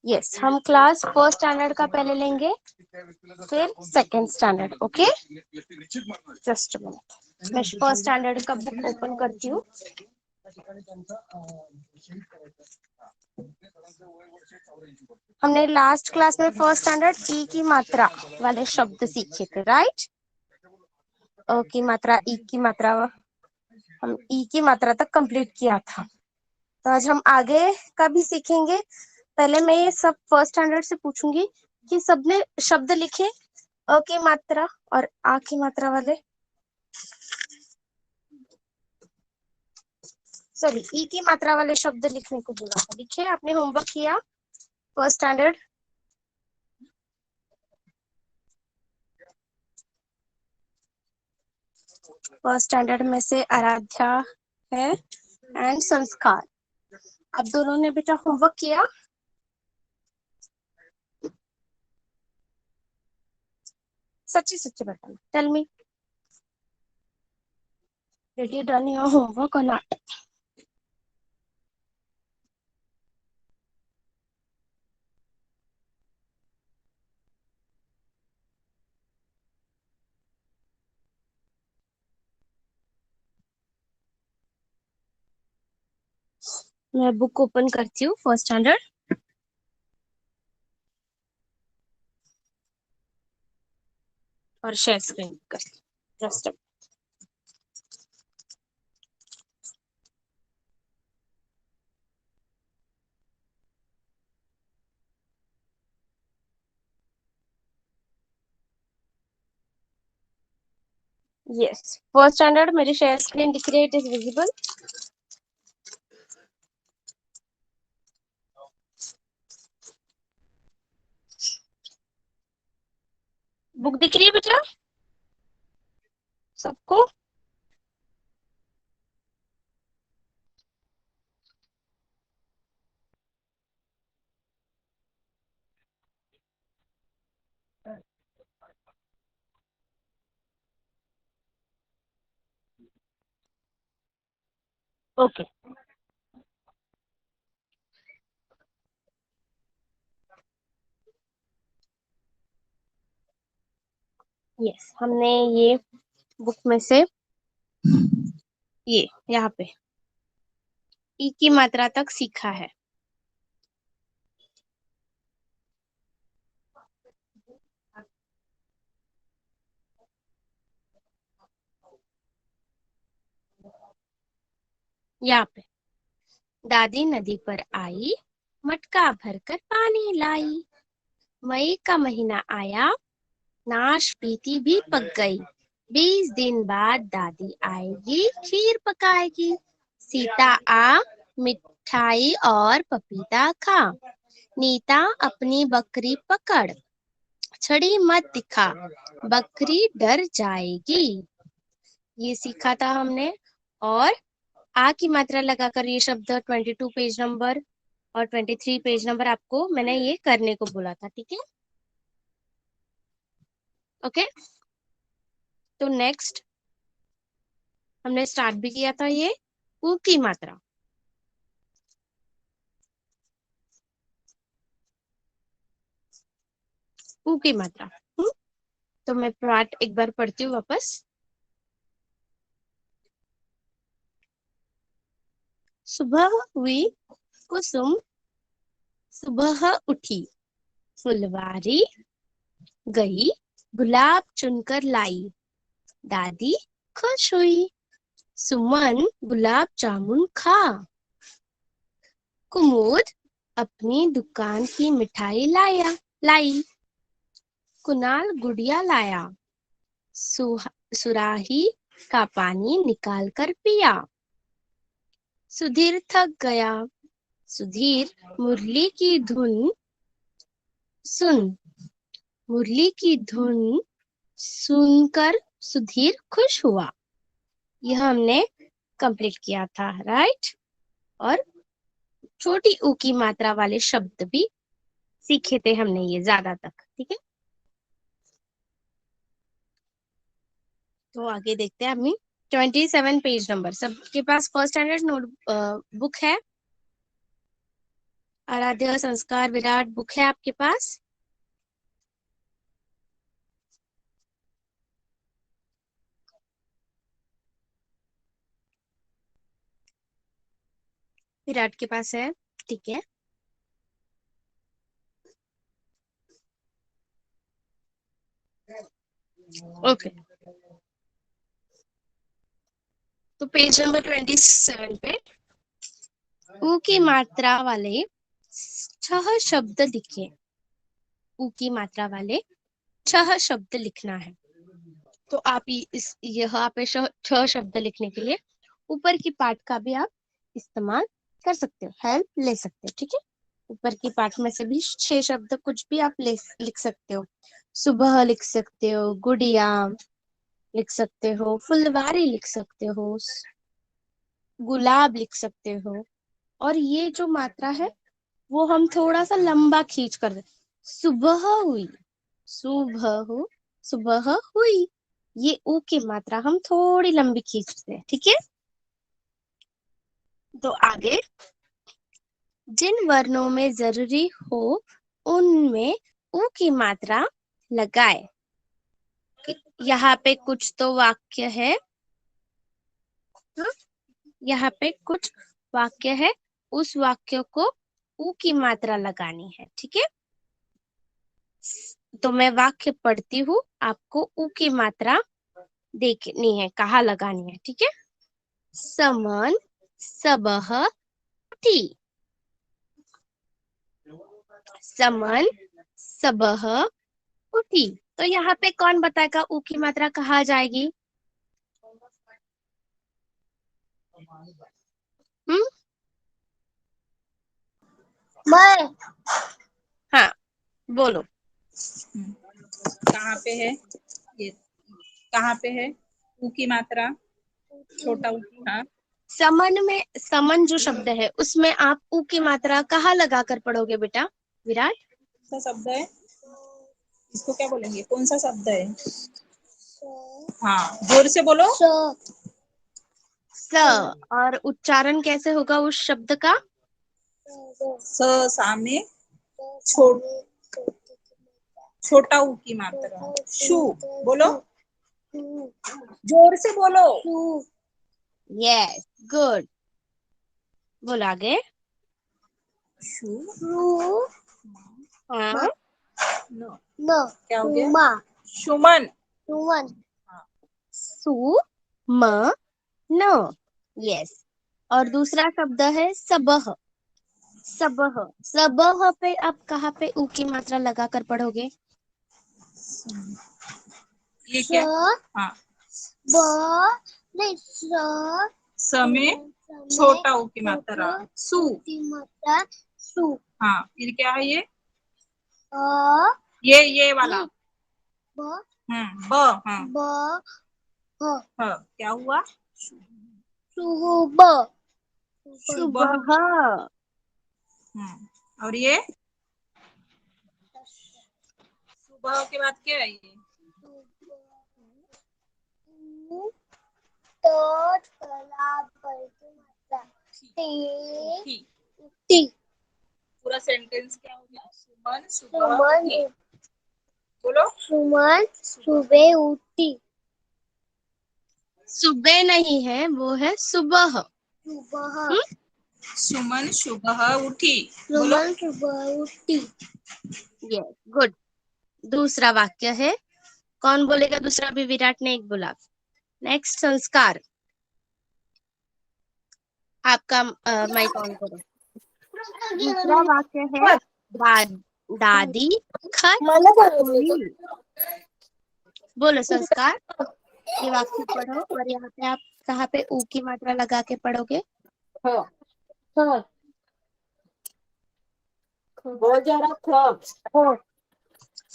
Yes, हम class first standard का पहले लेंगे, फिर second standard. Okay, just minute, मैं फर्स्ट स्टैंडर्ड का बुक ओपन करती हूँ। हमने लास्ट क्लास में फर्स्ट स्टैंडर्ड ई की मात्रा वाले शब्द सीखे थे, राइट? अ की मात्रा, ई की मात्रा, हम ई की मात्रा तक कंप्लीट किया था। तो आज हम आगे का भी सीखेंगे। पहले मैं ये सब फर्स्ट स्टैंडर्ड से पूछूंगी कि सबने शब्द लिखे अ की मात्रा और आ की मात्रा वाले, सॉरी ई की मात्रा वाले शब्द लिखने को बोला था। लिखे? आपने होमवर्क किया फर्स्ट स्टैंडर्ड? फर्स्ट स्टैंडर्ड में से आराध्या है एंड संस्कार, आप दोनों ने बेटा होमवर्क किया? सच्ची सच्ची बताना, tell me, did you done your homework और नॉट? मैं बुक ओपन करती हूँ फर्स्ट स्टैंडर्ड। और शेयर स्क्रीन कर, जस्ट यस, फर्स्ट स्टैंडर्ड मेरी शेयर स्क्रीन दिख रही है, इट इज विजिबल। बुक दिख रही है बेटा सबको? ओके, यस, हमने ये बुक में से ये यहाँ पे ई की मात्रा तक सीखा है। यहाँ पे दादी नदी पर आई, मटका भरकर पानी लाई, मई का महीना आया, नाशपाती भी पक गई, 20 दिन बाद दादी आएगी, खीर पकाएगी, सीता आ, मिठाई और पपीता खा, नीता अपनी बकरी पकड़, छड़ी मत दिखा, बकरी डर जाएगी। ये सीखा था हमने। और आ की मात्रा लगाकर ये शब्द 22 पेज नंबर और 23 पेज नंबर आपको मैंने ये करने को बोला था, ठीक है? ओके, तो नेक्स्ट हमने स्टार्ट भी किया था ये ऊ की मात्रा। ऊ की मात्रा। तो मैं पाठ एक बार पढ़ती हूँ वापस। सुबह हुई कुसुम, सुबह उठी फुलवारी, गई गुलाब चुनकर लाई, दादी खुश हुई, सुमन गुलाब जामुन खा, कुमुद अपनी दुकान की मिठाई लाई, कुणाल गुड़िया लाया, सुराही का पानी निकाल कर पिया, सुधीर थक गया, सुधीर मुरली की धुन सुन, मुरली की धुन सुनकर सुधीर खुश हुआ। यह हमने कंप्लीट किया था, राइट? और छोटी ऊ की मात्रा वाले शब्द भी सीखे थे हमने ये ज्यादा तक, ठीक है? तो आगे देखते हैं अम्मी। 27 पेज नंबर सबके पास फर्स्ट स्टैंडर्ड नोट बुक है? आराध्य, संस्कार, विराट, बुक है आपके पास? विराट के पास है, ठीक है। ओके, तो पेज नंबर 27 पे ऊ की मात्रा वाले 6 शब्द लिखे। ऊ की मात्रा वाले 6 शब्द लिखना है। तो आप इस यहाँ पे 6 शब्द लिखने के लिए ऊपर की पार्ट का भी आप इस्तेमाल कर सकते हो, हेल्प ले सकते हो, ठीक है। ऊपर की पार्ट में से भी 6 शब्द कुछ भी आप लिख सकते हो। सुबह लिख सकते हो, गुड़िया लिख सकते हो, फुलवारी लिख सकते हो, गुलाब लिख सकते हो। और ये जो मात्रा है वो हम थोड़ा सा लंबा खींच कर दे। सुबह हुई, सुबह हो, सुबह हुई, ये ऊ की मात्रा हम थोड़ी लंबी खींचते हैं, ठीक है। तो आगे, जिन वर्णों में जरूरी हो उनमें ऊ की मात्रा लगाए। यहाँ पे कुछ तो वाक्य है, हाँ? यहाँ पे कुछ वाक्य है, उस वाक्य को ऊ की मात्रा लगानी है, ठीक है। तो मैं वाक्य पढ़ती हूँ, आपको ऊ की मात्रा देखनी है, कहाँ लगानी है, ठीक है। समन, सबह, उठी। समन, सबह, उठी। तो यहाँ पे कौन बताएगा ऊ की मात्रा कहाँ जाएगी? हम्म, मैं। हाँ, बोलो। कहाँ पे है ये? कहाँ पे है ऊ की मात्रा? छोटा ऊ, हाँ। समन में, समन जो शब्द है उसमें आप ऊ की मात्रा कहाँ लगा कर पढ़ोगे बेटा विराट? कौन सा शब्द है? इसको क्या बोलेंगे? कौन सा शब्द है? हाँ, जोर से बोलो। स। और उच्चारण कैसे होगा उस शब्द का? स सामने छोटा ऊ की मात्रा शू। बोलो, जोर से बोलो। Yes, good. बोलो आगे। शू, हाँ, न क्या हो गया? सुमन। हाँ, सु, म, न। यस। और दूसरा शब्द है सबह। सबह, सबह पे आप कहाँ पे ऊ की मात्रा लगा कर पढ़ोगे? ये क्या? हाँ, समय छोटा ऊ की मात्रा सु। हाँ, फिर क्या है ये? ये वाला ब। हाँ, हाँ, क्या हुआ? सुबह। सुबह। और ये सुबह के बाद क्या है ये? टी। पूरा सेंटेंस क्या हो गया? सुमन सुबह उठी। बोलो, सुमन सुबह उठी। सुबह नहीं है, वो है सुबह। सुमन सुबह उठी। बोलो, सुमन सुबह उठी। Yes, good. दूसरा वाक्य है, कौन बोलेगा दूसरा? भी विराट ने एक बोला। नेक्स्ट, संस्कार। आपका माइक ऑन करो। दूसरा वाक्य है, दादी खत हुई। बोलो संस्कार। ये वाक्य पढ़ो और यहाँ पे आप कहाँ पे ऊ की मात्रा लगा के पढ़ोगे?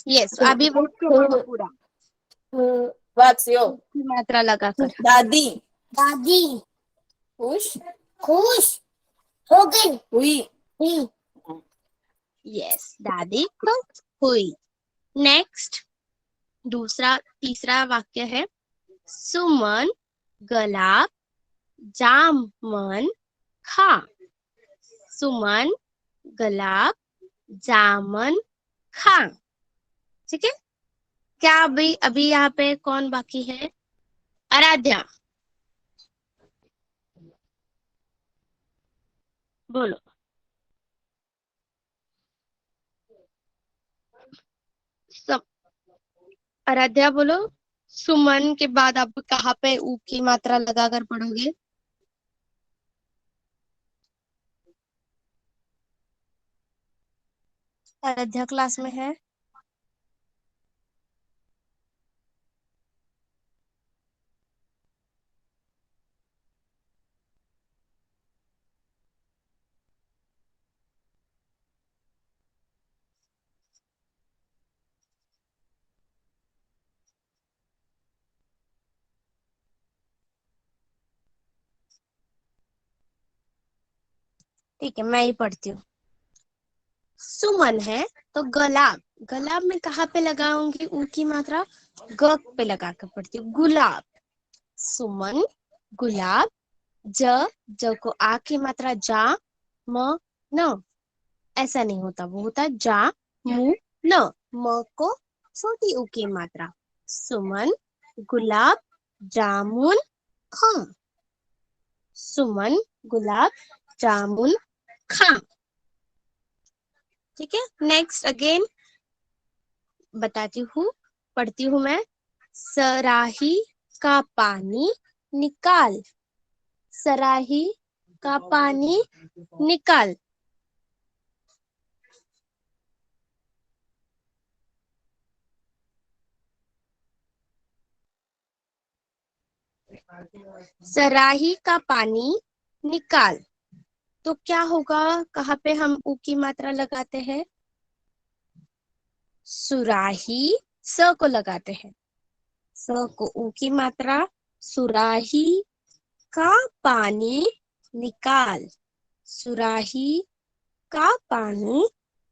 यस, अभी वाक्य बोलो पूरा ऊ की मात्रा लगा कर। दादी दादी खुश खुश हो गई हुई। यस, दादी खुश हुई। नेक्स्ट, तीसरा वाक्य है, सुमन गुलाब जामुन खा। सुमन गुलाब, जामुन, खां। ठीक है, क्या अभी अभी यहाँ पे कौन बाकी है? आराध्या, बोलो। सब आराध्या बोलो। सुमन के बाद आप कहाँ पे ऊ की मात्रा लगाकर पढ़ोगे? आराध्या क्लास में है? ठीक है, मैं ही पढ़ती हूँ। सुमन है तो गुलाब, गुलाब में कहाँ पे लगाऊंगी ऊ की मात्रा? ग पे लगा कर पढ़ती हूँ, गुलाब। सुमन, गुलाब, ज को आ की मात्रा जा, म न, ऐसा नहीं होता, वो होता जा मु न, म को छोटी ऊ की मात्रा। सुमन, गुलाब, जामुन, खां। सुमन, गुलाब, जामुन, खां। ठीक है, नेक्स्ट अगेन बताती हूँ, पढ़ती हूँ मैं। सराही का पानी निकाल, सराही का पानी निकाल। सराही का पानी निकाल, तो क्या होगा? कहाँ पे हम ऊ की मात्रा लगाते हैं? सुराही, स को लगाते हैं, स को ऊ की मात्रा। सुराही का पानी निकाल, सुराही का पानी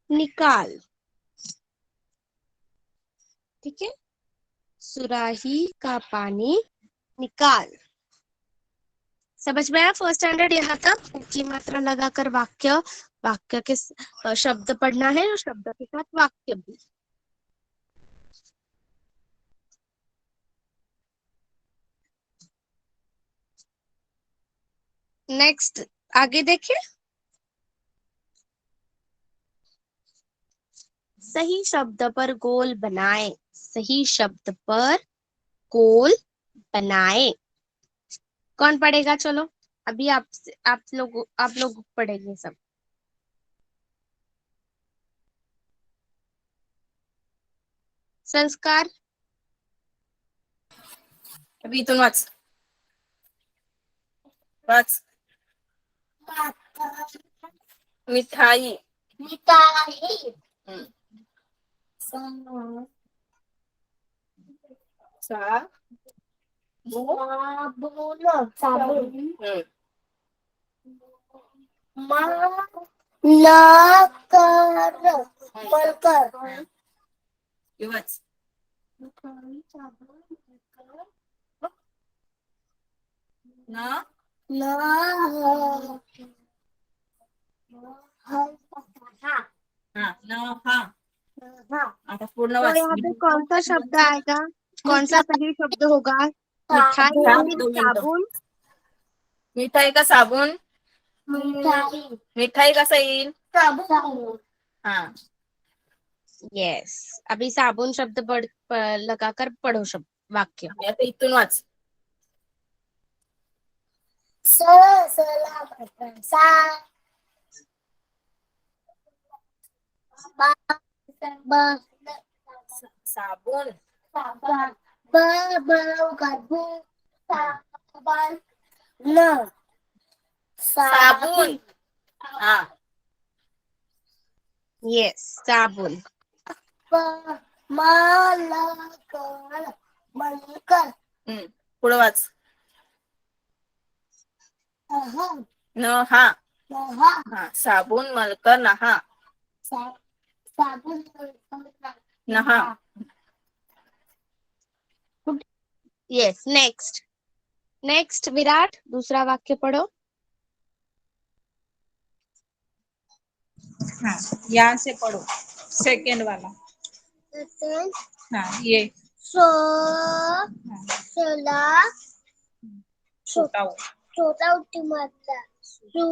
निकाल। ठीक है, सुराही का पानी निकाल। समझ में आया फर्स्ट स्टैंडर्ड यहाँ तक? ऊ की मात्रा लगाकर वाक्य, वाक्य के शब्द पढ़ना है और शब्द के साथ वाक्य भी। नेक्स्ट आगे देखिए। सही शब्द पर गोल बनाए, सही शब्द पर गोल बनाए। कौन पढ़ेगा? चलो अभी आप लोग पढ़ेंगे सब। संस्कार, अभी इथून वाच वाच. मिठाई. मिठाई. हम्म. साबुन. सा. साबुन. हम्म. मलकर. ये वाच. ना. हा न हा. आता पूर्ण तो वाच. यहाँ पे कौन सा शब्द आएगा? कौन सा सही शब्द होगा? मिठाई या थांब फिर 2 मिनिटं. साबुन? मिठाई का साबुन? मिठाई. मिठाई कसा येईल? साबुन. हा. यस, अभी साबुन शब्द लगाकर पढ़ो शब्द वाक्य। आता इथून वाच. सा. बा. साबुन. साबण. न. साबुन. हा. यस, साबुन। मलकर. मलकर. पुढं वाच. न हा. हा. साबुन मलकर नहा. साबुन. नहा. Yes, next. नेक्स्ट विराट, दूसरा वाक्य पढ़ो। हाँ, यहाँ से पढ़ो सेकेंड वाला। हाँ, ये सो हाँ, सोला छोटा हो। छोटा उठी मात्रा सू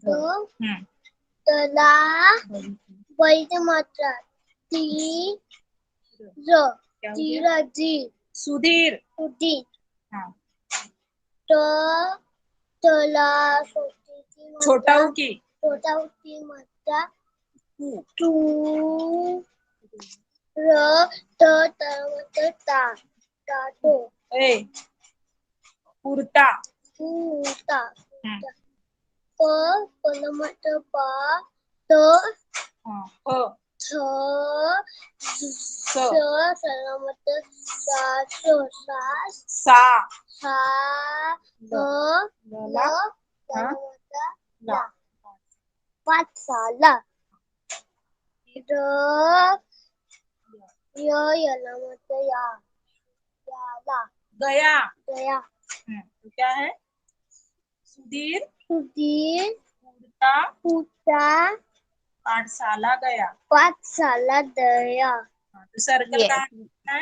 तो तला बळीची मात्रा ती ज क्या हो ती गया? राजी सुधीर। उठी हाँ, त तला छोटीची छोटा मात्रा ऊ की छोटा उठी मात्रा तू। तू र त ता ताटो ए कुर्ता। कुर्ता हम्म, प पलमट पा त हाँ, ह स सलामत सासो सास सा सा ल ल ला हाँ सलामत ला। ला पाच साला र यलामत या याला गया। गया तो क्या है? सुधीर सुधीर कुर्ता कुर्ता पाठशाला गया। पाठशाला दया हाँ, तो सर्कल Yes. कहाँ है?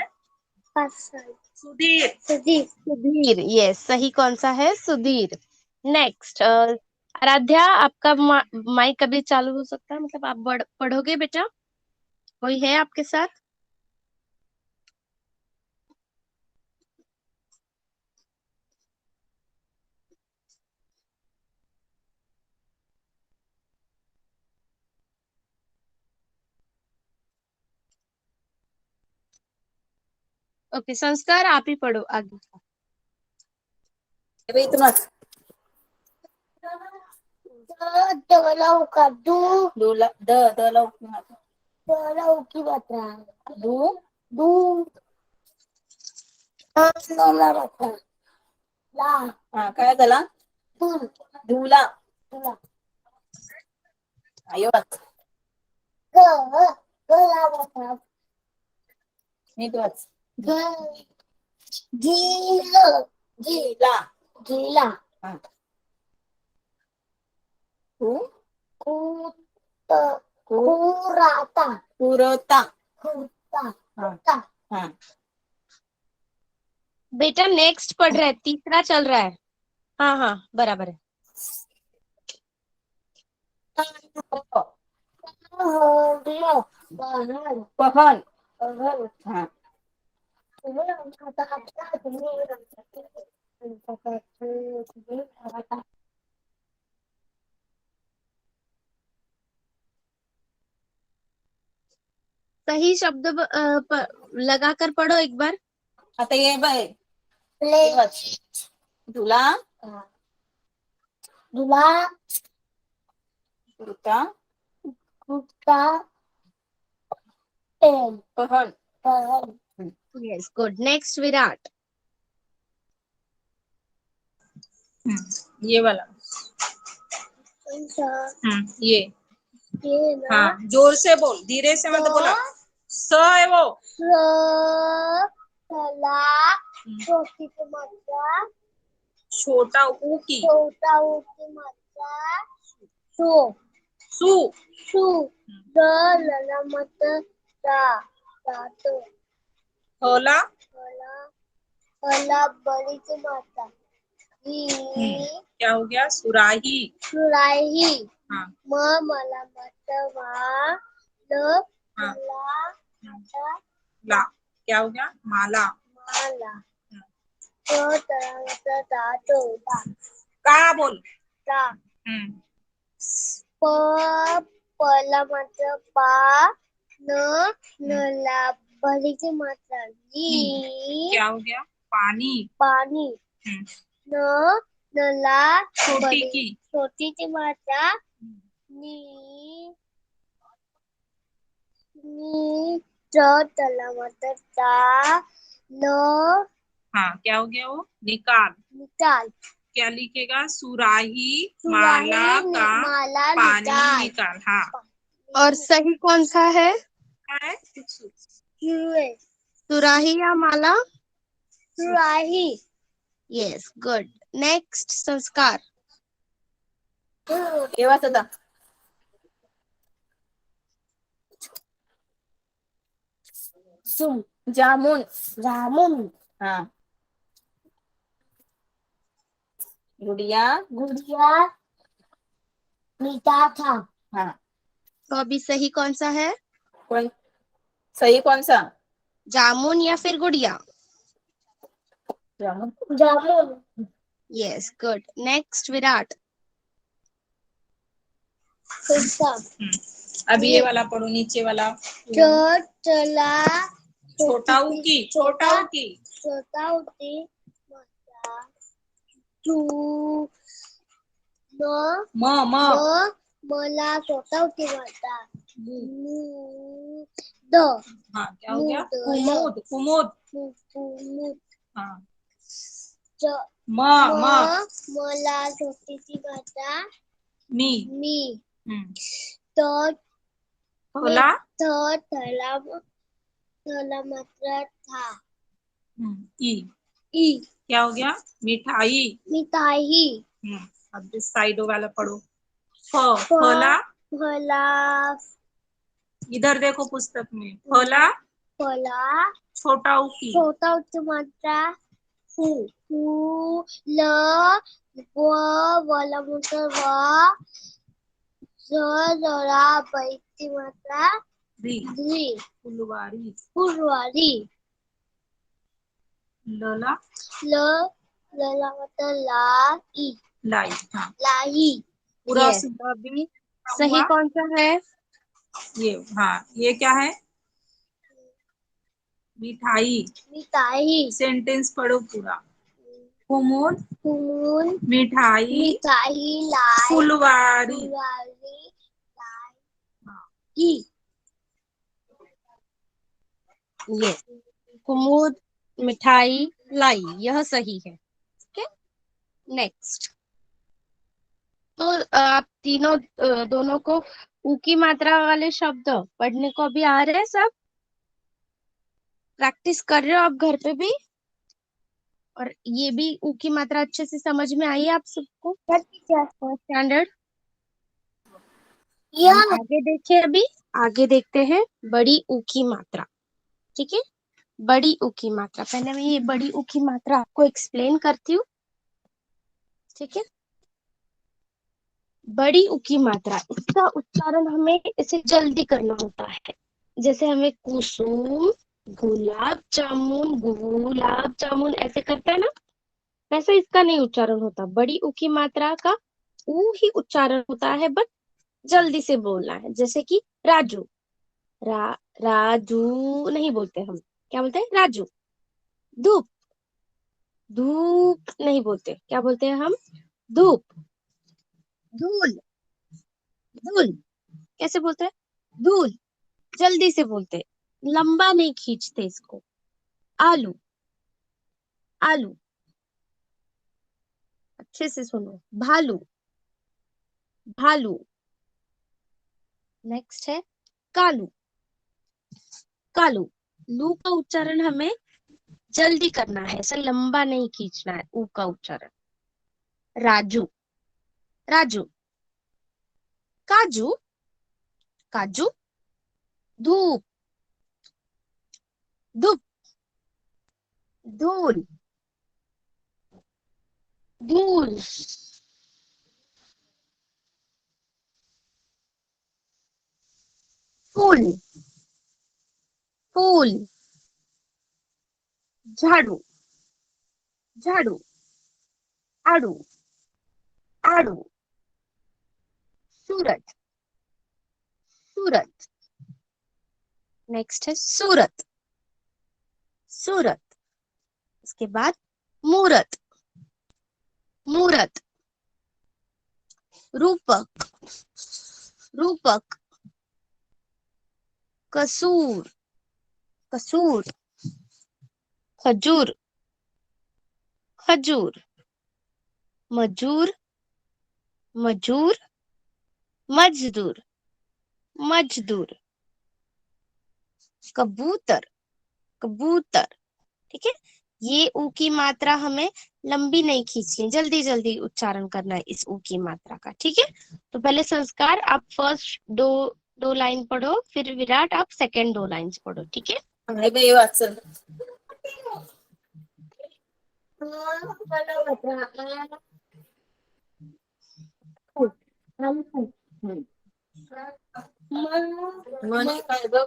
पाठशाला सुधीर। सुधीर सुधीर, यस, सही कौन सा है? सुधीर। नेक्स्ट, आराध्या, आपका माइक अभी चालू हो सकता है, मतलब आप पढ़ोगे बेटा? कोई है आपके साथ? ओके, संस्कार आप ही पढ़ो आगे। इथूनच द लवका दू द लवकी मात्रा दू दू ला मात्रा ला हा काय झाला? दूर धुला. तुला आयो ग ला मात्रा नीट वाच. ग जील जिला. जिला हा. कु कुत कुराता कुरता. कुर्ता हा. कुर्ता हा. बेटा नेक्स्ट पढ़ रहा है, तीसरा चल रहा है। हाँ हाँ, बराबर है। पहन. पहन हा. सही शब्द लगा कर पढ़ो एक बार। आता ये बाय प्लेट तुला दुला कुर्ता कुर्ता पेन पहन. पहन यस, गुड। नेक्स्ट, विराट। ये वाला। ये ये ना हाँ, जोर से बोल, धीरे से मत बोला। स है वो। सला छोटी की मात्रा छोटा ऊ की छोटा ऊ की मात्रा सु सु. सु द ललामत ता तातो होला हला हला बड़ी की मात्रा ही क्या हो गया? सुराही. सुराही हाँ. मला मत वा ल हाँ. मला आता ला. क्या हो गया? माला. माला तो तरंगत तातो का बोल. ता हम्म. पला मात्रा पा न नला बलीची मात्रा ली क्या हो गया? पानी. पाणी न नला छोटी की छोटीची मात्रा नी नी तला मात्रा ता न हाँ, क्या हो गया? वो निकाल. निकाल क्या लिखेगा? सुराही सुराही माला का माला पानी निकाल निकाल. हाँ. और सही कौन सा है? क्या है? हिरवे सुराही या माला? सुराही यस, गुड। नेक्स्ट, संस्कार। ये वाच आता. सुम जामुन। जामुन हाँ। गुड़िया। गुड़िया मीठा था हाँ। तो अभी सही कौन सा है, कौन सही, कौन सा? जामुन या फिर गुड़िया? जामुन। जामुन यस, गुड। नेक्स्ट विराट। पिस्ता अब ये वाला पढ़ो, नीचे वाला। चला छोटा उकी, छोटा उकी। छोटा उठी माता तू न म म म मला छोटा उठी माता द हाँ, क्या हो गया? मुद कुमुद, कुमुद। मुद हाँ। च म म मला छोटी सी माता मी। मी हम्म। त थोला। थला मात्रा था ई। ई क्या हो गया? मिठाई। मिठाई अब इस साइडो वाला पढ़ो। फला। फला इधर देखो पुस्तक में, फला। फला छोटा उकी। छोटा उच्च मात्रा फू ल वाला मोठा व जरा बैठी मात्रा री फुलवारी। फुलवारी लला। लला मात्रा लाई लाई। हाँ। लाई पूरा यस, तो अभी सही हुआ। कौन सा है? ये, हाँ, ये क्या है? मिठाई। मिठाई सेंटेंस पढ़ो पूरा। कुमुद। फूल मिठाई। मिठाई लाई फुलवारी। फुलवारी लाई हाँ। की यस, कुमुद मिठाई लाई, यह सही है। Okay, next. तो आप तीनों दोनों को ऊ की मात्रा वाले शब्द पढ़ने को अभी आ रहे हैं सब? प्रैक्टिस कर रहे हो आप घर पे भी? और ये भी ऊ की मात्रा अच्छे से समझ में आई आप सबको, फर्स्ट स्टैंडर्ड? हम आगे देखें, अभी आगे देखते हैं बड़ी ऊ की मात्रा। ठीक है, बड़ी ऊ की मात्रा, पहले मैं ये बड़ी ऊ की मात्रा आपको एक्सप्लेन करती हूँ। ठीक है, बड़ी ऊ की मात्रा, इसका उच्चारण हमें इसे जल्दी करना होता है। जैसे हमें कुसुम, गुलाब जामुन ऐसे करते हैं ना, वैसे इसका नहीं उच्चारण होता। बड़ी ऊ की मात्रा का ऊ ही उच्चारण होता है, बट जल्दी से बोलना है। जैसे कि राजू, राजू नहीं बोलते हम, क्या बोलते हैं? राजू। धूप, धूप नहीं बोलते, क्या बोलते हैं हम? धूप। धूल, धूल कैसे बोलते हैं? धूल। जल्दी से बोलते हैं, लंबा नहीं खींचते इसको। आलू, आलू, अच्छे से सुनो। भालू, भालू। नेक्स्ट है कालू, कालू। लू का उच्चारण हमें जल्दी करना है, ऐसा लंबा नहीं खींचना है ऊ का उच्चारण। राजू, राजू। काजू, काजू। धूप, धूप। धूल, धूल। फूल, फूल। झाड़ू, झाड़ू। आड़ू, आड़ू। सूरज, सूरत। नेक्स्ट है सूरत, सूरत। इसके बाद मूरत, मूरत। रूपक, रूपक। कसूर, कसूर। खजूर, खजूर। मजूर, मजूर। मजदूर, मजदूर। कबूतर, कबूतर। ठीक है, ये ऊ की मात्रा हमें लंबी नहीं खींचनी, जल्दी जल्दी उच्चारण करना है इस ऊ की मात्रा का। ठीक है, तो पहले संस्कार आप फर्स्ट दो दो लाइन पढ़ो, फिर विराट आप सेकंड दो लाइंस पढ़ो। ठीक है, नाही बाई वाचल. म्हणे काय बघ.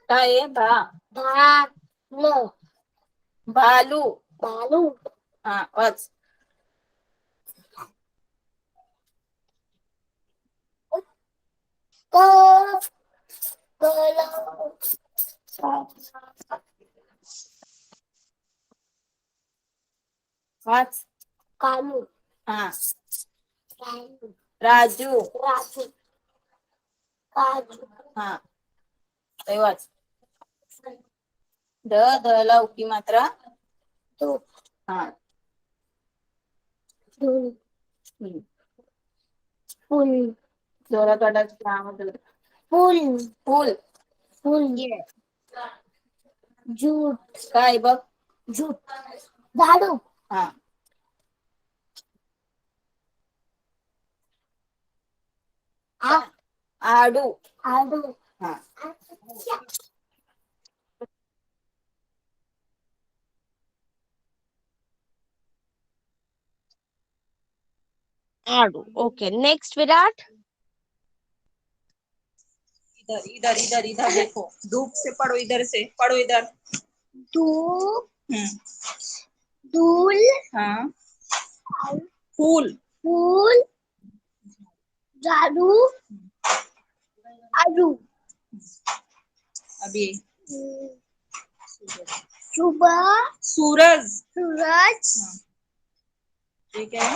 काय आहे भालू. हा वाच. वाच. कालू हा राजू. काजू हा ते वाच. ध ला उकी मात्रा. धूप हा धूळ हम्म. फुल जोरात वाटायचं त्यामध्ये. Full full. फुल जूट काय बघ. जूट झाडू हा आ आडू. आडू हा आड़ू. Okay, next Virat. इधर इधर इधर इधर देखो. धूप से पढ़ो, इधर से पढ़ो इधर. धूप हम्म. धूल हाँ फूल. फूल झाड़ू आड़ू अभी सुबह सूरज. सूरज हाँ, ठीक है.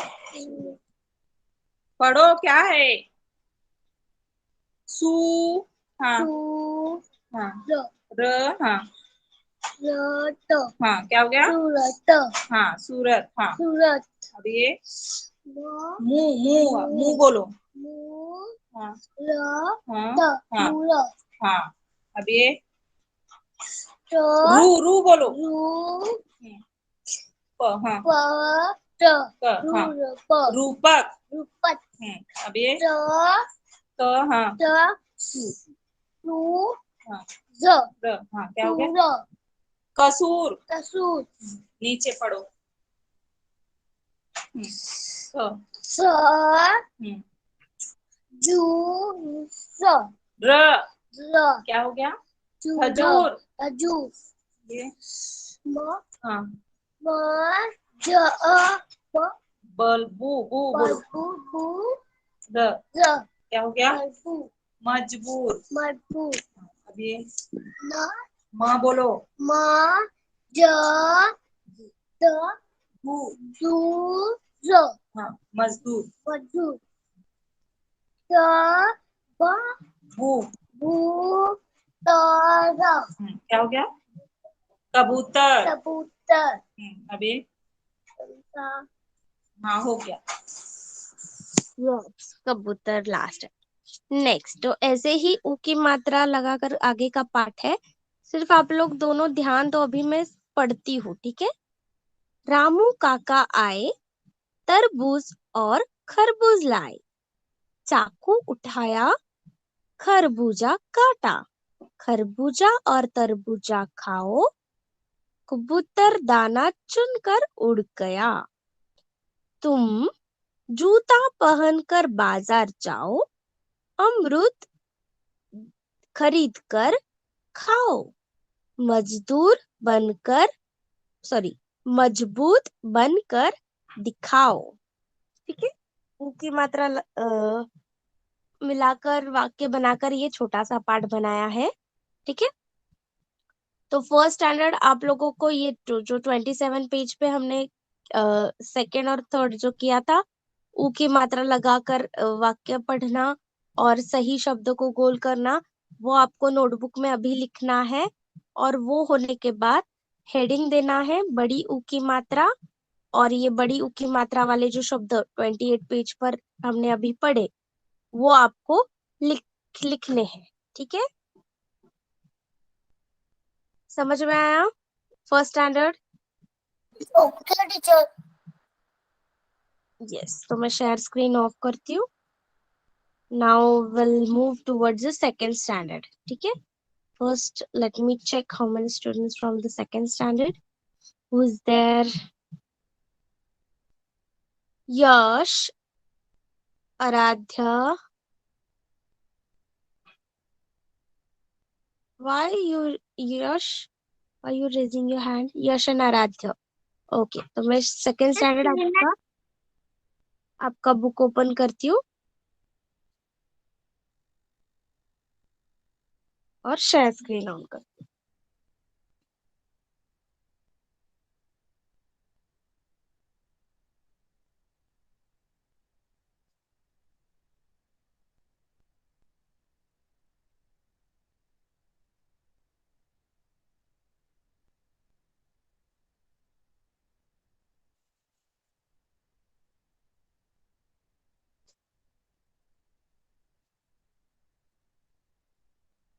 पढ़ो क्या है. सू. हाँ हाँ र. हाँ सूरत हाँ क्या हो गया. सूरत हाँ सूरत. हाँ सूरत अब ये मुंह मुंह मुंह बोलो. हाँ हाँ हाँ हाँ अब ये रू रू बोलो. हाँ हाँ रूपक. रूपक अब ये तो. हाँ हाँ हाँ क्या हो गया. कसूर. कसूर नीचे पढ़ो. स. हम्म. जूस र. क्या हो गया. खजूर. खजूर ये म हाँ ज बल्बू बू बोलो. बू र. र क्या हो गया. बू मजबूर. मजबूर अब ये न माँ बोलो. म ज द बू. जू ज हाँ मजदूर. मजदूर क ब बू. बू त र क्या हो गया. कबूतर. कबूतर अब ये हाँ हो गया. यस, कबूतर लास्ट है. नेक्स्ट, तो ऐसे ही ऊ की मात्रा लगाकर आगे का पाठ है. सिर्फ आप लोग दोनों ध्यान दो, अभी मैं पढ़ती हूँ, ठीक है. रामू काका आए, तरबूज और खरबूज लाए. चाकू उठाया, खरबूजा काटा. खरबूजा और तरबूजा खाओ, कबूतर दाना चुनकर उड़ गया. तुम जूता पहनकर बाजार जाओ, अमरूद खरीद कर खाओ. मजदूर बनकर मजबूत बनकर दिखाओ. ठीक है. ऊ की मात्रा मिलाकर वाक्य बनाकर ये छोटा सा पाठ बनाया है. ठीक है. तो फर्स्ट स्टैंडर्ड आप लोगों को ये जो 27 पेज पे हमने सेकेंड और थर्ड जो किया था, ऊ की मात्रा लगाकर वाक्य पढ़ना और सही शब्दों को गोल करना, वो आपको नोटबुक में अभी लिखना है. और वो होने के बाद हेडिंग देना है बड़ी ऊ की मात्रा. और ये बड़ी ऊ की मात्रा वाले जो शब्द 28 पेज पर हमने अभी पढ़े, वो आपको लिखने हैं. ठीक है. समझ में आया first standard. Okay teacher yes, तो मैं शेयर स्क्रीन ऑफ करती हूँ. Now we'll move towards the second standard. ठीक है? First, let me check how many students from the second standard. Who is there? Yash, Aradhya. Why you, Yash? Why you raising your hand? Yash and Aradhya. Okay, तो मैं second standard आपका book open करती हूँ और share screen on कर.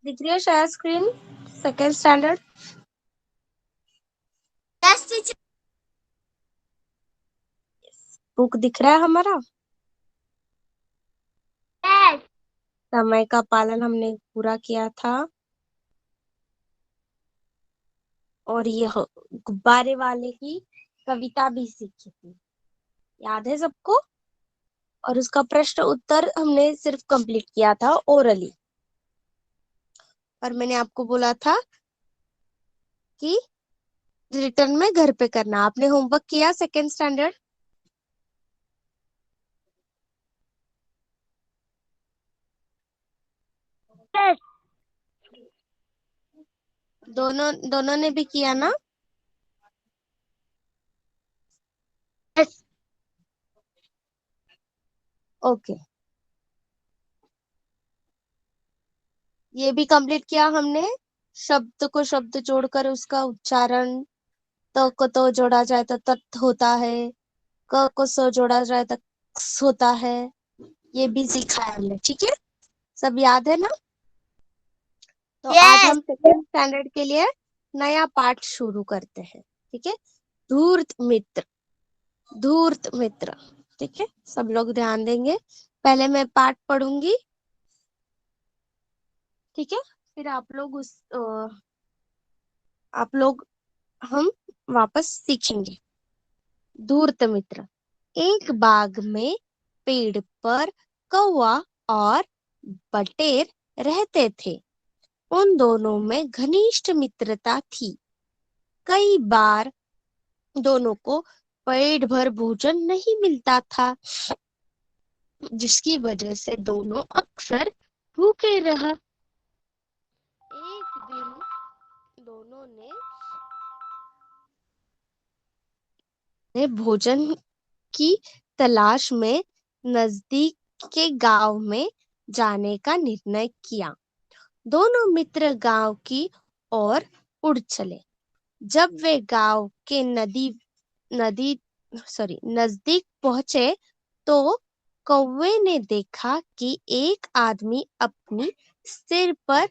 दिख रही है share screen? Second standard Yes, teacher. Book दिख रहा है हमारा. Yes. समय का पालन हमने पूरा किया था और ये गुब्बारे वाले की कविता भी सीखी थी. याद है सबको? और उसका प्रश्न उत्तर हमने सिर्फ कंप्लीट किया था ओरली. और मैंने आपको बोला था कि रिटर्न में घर पे करना. आपने होमवर्क किया सेकेंड स्टैंडर्ड? Yes. दोनों ने भी किया ना? Yes. ओके. ये भी कंप्लीट किया हमने. शब्द को शब्द जोड़कर उसका उच्चारण. त को तो जोड़ा जाए तो तत् होता है. क को स जोड़ा जाए तो क्स होता है. ये भी सीखा है हमने. ठीक है, सब याद है ना? तो आज Yes. हम सेकेंड स्टैंडर्ड के लिए नया पाठ शुरू करते हैं. ठीक है, धूर्त मित्र. धूर्त मित्र. ठीक है, सब लोग ध्यान देंगे. पहले मैं पाठ पढ़ूंगी. ठीक है, फिर आप लोग हम वापस सीखेंगे. धूर्त मित्र. एक बाग में पेड़ पर कौवा और बटेर रहते थे. उन दोनों में घनिष्ठ मित्रता थी. कई बार दोनों को पेट भर भोजन नहीं मिलता था, जिसकी वजह से दोनों अक्सर भूखे रहा. एक दिन दोनों ने भोजन की तलाश में नजदीक के गांव में जाने का निर्णय किया. दोनों मित्र गांव की ओर उड़ चले. जब वे गांव के नजदीक पहुंचे तो कौवे ने देखा कि एक आदमी अपनी सिर पर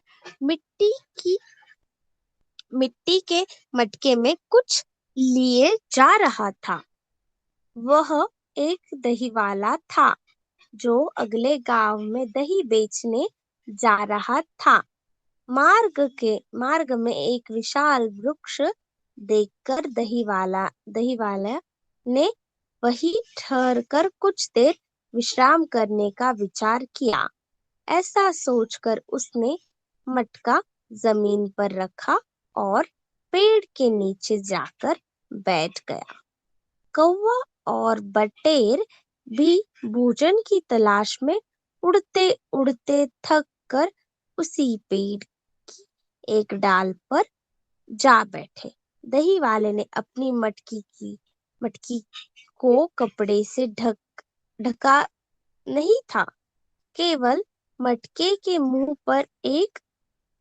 मिट्टी के मटके में कुछ लिए जा रहा था. वह एक दही वाला था जो अगले गांव में दही बेचने जा रहा था. मार्ग में एक विशाल वृक्ष देखकर दही वाला ने वहीं ठहरकर कुछ देर विश्राम करने का विचार किया. ऐसा सोचकर उसने मटका जमीन पर रखा और पेड़ के नीचे जाकर बैठ गया. कौवा और बटेर भी भोजन की तलाश में उड़ते उड़ते थक कर उसी पेड़ की एक डाल पर जा बैठे. दही वाले ने अपनी मटकी को कपड़े से ढका नहीं था. केवल मटके के मुंह पर एक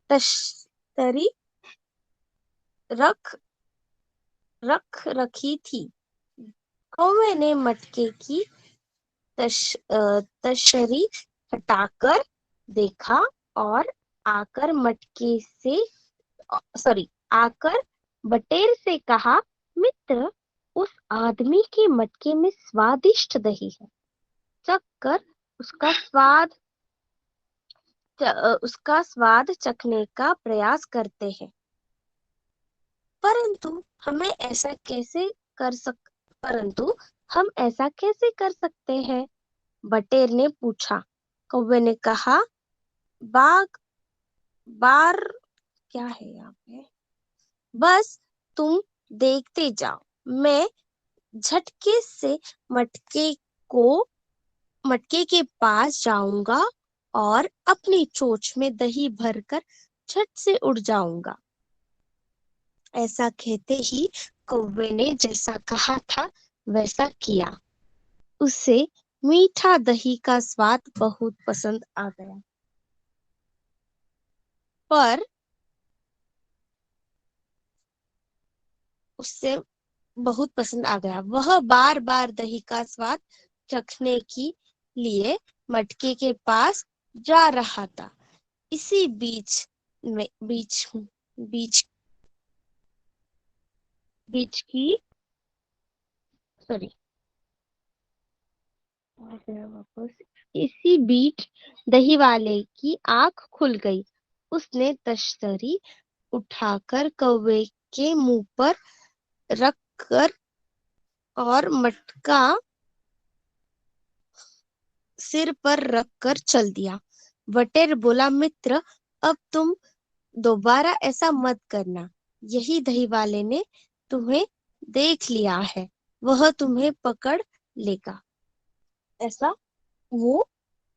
तश्तरी रखी थी. कौवे ने मटके की तशरी हटाकर देखा और आकर बटेर से कहा, मित्र, उस आदमी के मटके में स्वादिष्ट दही है. चख कर उसका स्वाद उसका स्वाद चखने का प्रयास करते हैं। परंतु हमें ऐसा कैसे कर सक परंतु हम ऐसा कैसे कर सकते हैं? बटेर ने पूछा। कौवे ने कहा, बाग बार क्या है यहाँ पे? बस तुम देखते जाओ, मैं झटके से मटके को मटके के पास जाऊंगा और अपनी चोंच में दही भरकर झट से उड़ जाऊंगा। ऐसा कहते ही कौवे ने जैसा कहा था वैसा किया। उसे मीठा दही का स्वाद बहुत पसंद आ गया। पर उससे बहुत पसंद आ गया। वह बार बार दही का स्वाद चखने के लिए मटके के पास जा रहा था। इसी बीच में बीच बीच की सॉरी वापस इसी बीच दही वाले की आंख खुल गई। उसने तश्तरी उठाकर कौवे के मुंह पर रख कर और मटका सिर पर रख कर चल दिया। बटेर बोला, मित्र, अब तुम दोबारा ऐसा मत करना। यही दही वाले ने तुम्हें देख लिया है, वह तुम्हें पकड़ लेगा। ऐसा वो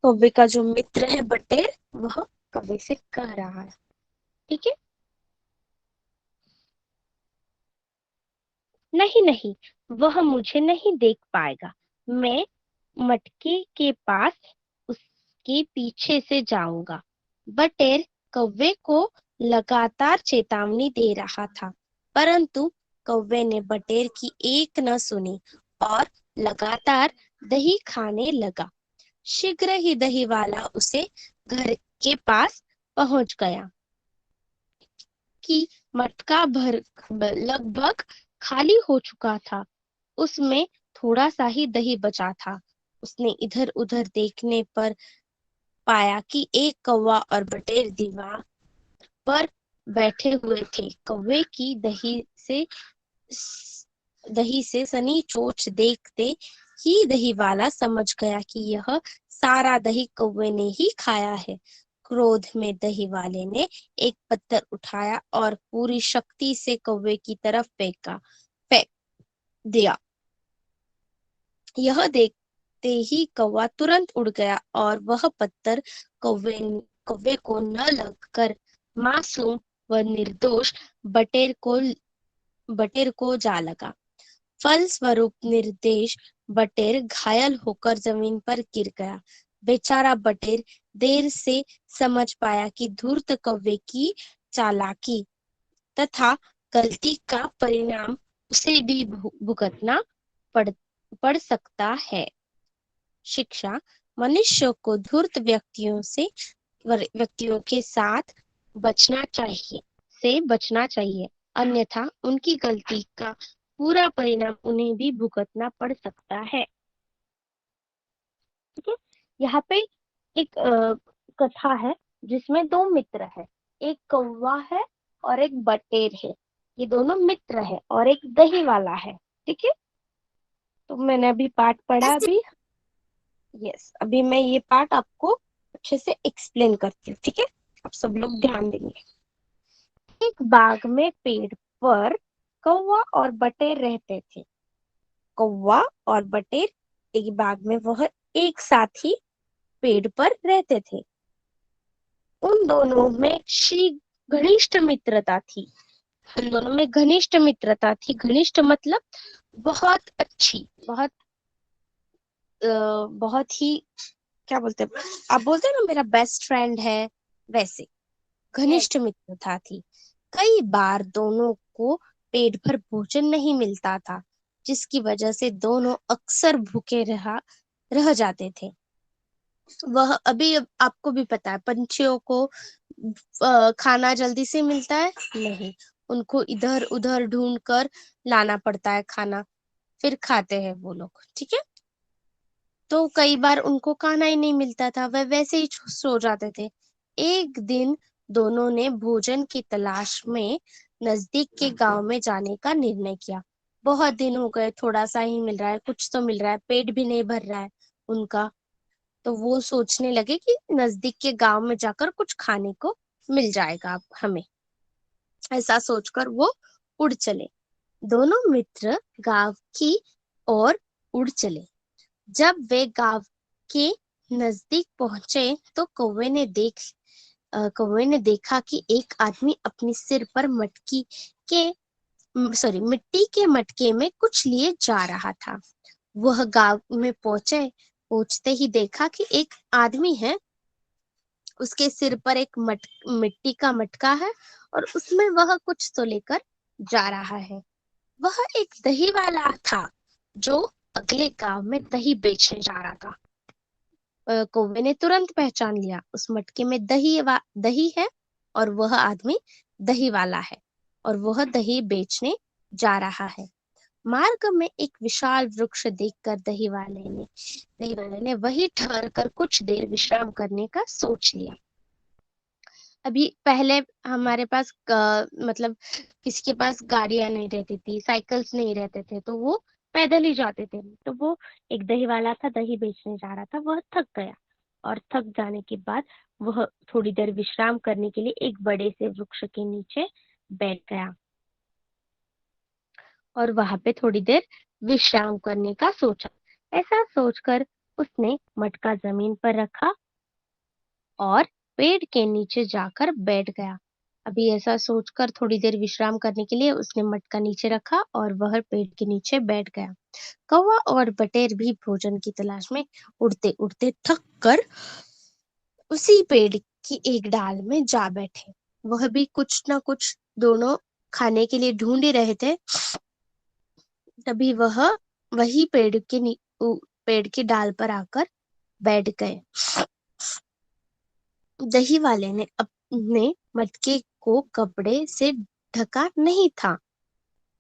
कौवे का जो मित्र है बटेर, वह कौवे से कह रहा है। ठीक है। नहीं नहीं, वह मुझे नहीं देख पाएगा। मैं मटके के पास उसके पीछे से जाऊंगा। बटेर कौवे को लगातार चेतावनी दे रहा था, परंतु कौवे ने बटेर की एक न सुनी और लगातार दही खाने लगा। शीघ्र ही दही वाला उसे घर के पास पहुंच गया कि मटका भर लगभग खाली हो चुका था। उसमें थोड़ा सा ही दही बचा था। उसने इधर उधर देखने पर पाया कि एक कौवा और बटेर दीवार पर बैठे हुए थे। कौवे की दही से सनी चोंच देखते ही दही वाला समझ गया कि यह सारा दही कौवे ने ही खाया है। क्रोध में दही वाले ने एक पत्थर उठाया और पूरी शक्ति से कौवे की तरफ फेंक दिया। यह देखते ही कौवा तुरंत उड़ गया और वह पत्थर कौवे को न लगकर मासूम व निर्दोष बटेर को जा लगा। फलस्वरूप निर्दोष बटेर घायल होकर जमीन पर गिर गया। बेचारा बटेर देर से समझ पाया कि धूर्त कौवे की चालाकी तथा गलती का परिणाम उसे भी भुगतना पड़ पड़ सकता है। शिक्षा, मनुष्य को धूर्त व्यक्तियों के साथ बचना चाहिए, अन्यथा उनकी गलती का पूरा परिणाम उन्हें भी भुगतना पड़ सकता है। ठीक है। यहाँ पे एक कथा है जिसमें दो मित्र है, एक कौवा है और एक बटेर है। ये दोनों मित्र है और एक दही वाला है। ठीक है। तो मैंने अभी पाठ पढ़ा अभी। यस, अभी मैं ये पार्ट आपको अच्छे से एक्सप्लेन करती हूँ। ठीक है, आप सब लोग ध्यान देंगे। एक बाग में पेड़ पर कौवा और बटेर रहते थे। कौवा और बटेर एक बाग में वह एक साथ ही पेड़ पर रहते थे। उन दोनों में घनिष्ठ मित्रता थी। उन दोनों में घनिष्ठ मित्रता थी। घनिष्ठ मतलब बहुत अच्छी, बहुत ही क्या बोलते हैं, आप बोलते हैं ना मेरा बेस्ट फ्रेंड है, वैसे घनिष्ठ मित्रता थी। कई बार दोनों को पेट भर भोजन नहीं मिलता था, जिसकी वजह से दोनों अक्सर भूखे रह जाते थे। वह अभी आपको भी पता है, पंछियों को खाना जल्दी से मिलता है नहीं, उनको इधर उधर ढूंढ कर लाना पड़ता है खाना, फिर खाते हैं वो लोग। ठीक है। तो कई बार उनको खाना ही नहीं मिलता था, वह वैसे ही सो जाते थे। एक दिन दोनों ने भोजन की तलाश में नजदीक के गांव में जाने का निर्णय किया। बहुत दिन हो गए, थोड़ा सा ही मिल रहा है, कुछ तो मिल रहा है, पेट भी नहीं भर रहा है उनका। तो वो सोचने लगे कि नजदीक के गांव में जाकर कुछ खाने को मिल जाएगा अब हमें। ऐसा सोचकर वो उड़ चले। दोनों मित्र गांव की ओर उड़ चले। जब वे गांव के नजदीक पहुंचे तो कौवे ने देखा कि एक आदमी अपने सिर पर के मिट्टी के मटके में कुछ लिए जा रहा था। वह गांव में पहुंचते ही देखा कि एक आदमी है, उसके सिर पर एक मिट्टी का मटका है और उसमें वह कुछ तो लेकर जा रहा है। वह एक दही वाला था जो अगले गांव में दही बेचने जा रहा था। कौवे ने तुरंत पहचान लिया, उस मटके में दही है और वह आदमी दही वाला है और वह दही बेचने जा रहा है। मार्ग में एक विशाल वृक्ष देखकर दही वाले ने वहीं ठहर कर कुछ देर विश्राम करने का सोच लिया। अभी पहले हमारे पास मतलब किसी के पास गाड़ियां नहीं रहती थी, साइकिल्स नहीं रहते थे, तो वो पैदल ही जाते थे। तो वो एक दही वाला था, दही बेचने जा रहा था, वह थक गया और थक जाने के बाद वह थोड़ी देर विश्राम करने के लिए एक बड़े से वृक्ष के नीचे बैठ गया और वहां पे थोड़ी देर विश्राम करने का सोचा। ऐसा सोचकर उसने मटका जमीन पर रखा और पेड़ के नीचे जाकर बैठ गया। अभी ऐसा सोचकर थोड़ी देर विश्राम करने के लिए उसने मटका नीचे रखा और वह पेड़ के नीचे बैठ गया। कौवा और बटेर भी भोजन की तलाश में उड़ते उड़ते थक कर उसी पेड़ की एक डाल में जा बैठे। वह भी कुछ न कुछ दोनों खाने के लिए ढूंढ ही रहे थे। तभी वह वही पेड़ की डाल पर आकर बैठ गए। दही वाले ने अपने मटके को कपड़े से ढका नहीं था,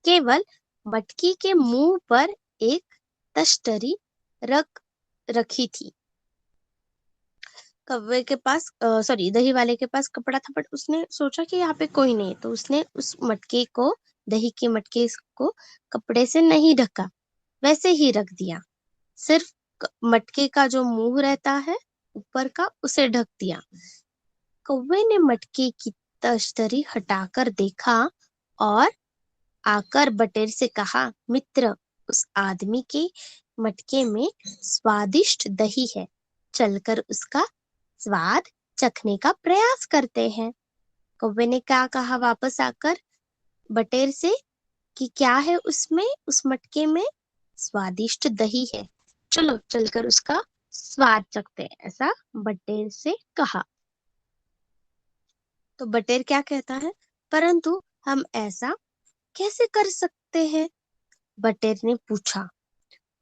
केवल मटकी के मुंह पर एक तश्तरी रख रखी थी। कौवे के पास दही वाले के पास कपड़ा था, बट उसने सोचा कि यहाँ पे कोई नहीं, तो उसने उस दही के मटके को कपड़े से नहीं ढका, वैसे ही रख दिया। सिर्फ मटके का जो मुंह रहता है ऊपर का, उसे ढक दिया। कौवे ने मटके की तश्तरी हटाकर देखा और आकर बटेर से कहा, मित्र, उस आदमी के मटके में स्वादिष्ट दही है, चलकर उसका स्वाद चखने का प्रयास करते हैं। कौवे ने क्या कहा वापस आकर बटेर से कि क्या है उसमें, उस मटके में स्वादिष्ट दही है, चलो चलकर उसका स्वाद चखते हैं, ऐसा बटेर से कहा। तो बटेर क्या कहता है, परंतु हम ऐसा कैसे कर सकते हैं? बटेर ने पूछा।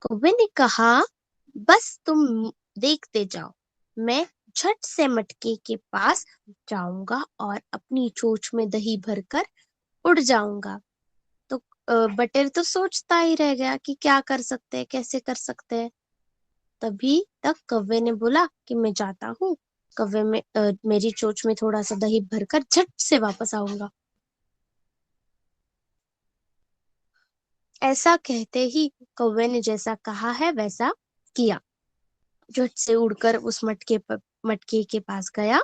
कौवे ने कहा, बस तुम देखते जाओ, मैं झट से मटके के पास जाऊंगा और अपनी चोंच में दही भरकर उड़ जाऊंगा। तो बटेर तो सोचता ही रह गया कि क्या कर सकते हैं, कैसे कर सकते हैं। तभी तक कौवे ने बोला कि मैं जाता हूँ, मेरी चोंच में थोड़ा सा दही भरकर झट से वापस आऊंगा। ऐसा कहते ही कौवे ने जैसा कहा है वैसा किया। झट से उड़कर उस मटके के पास गया,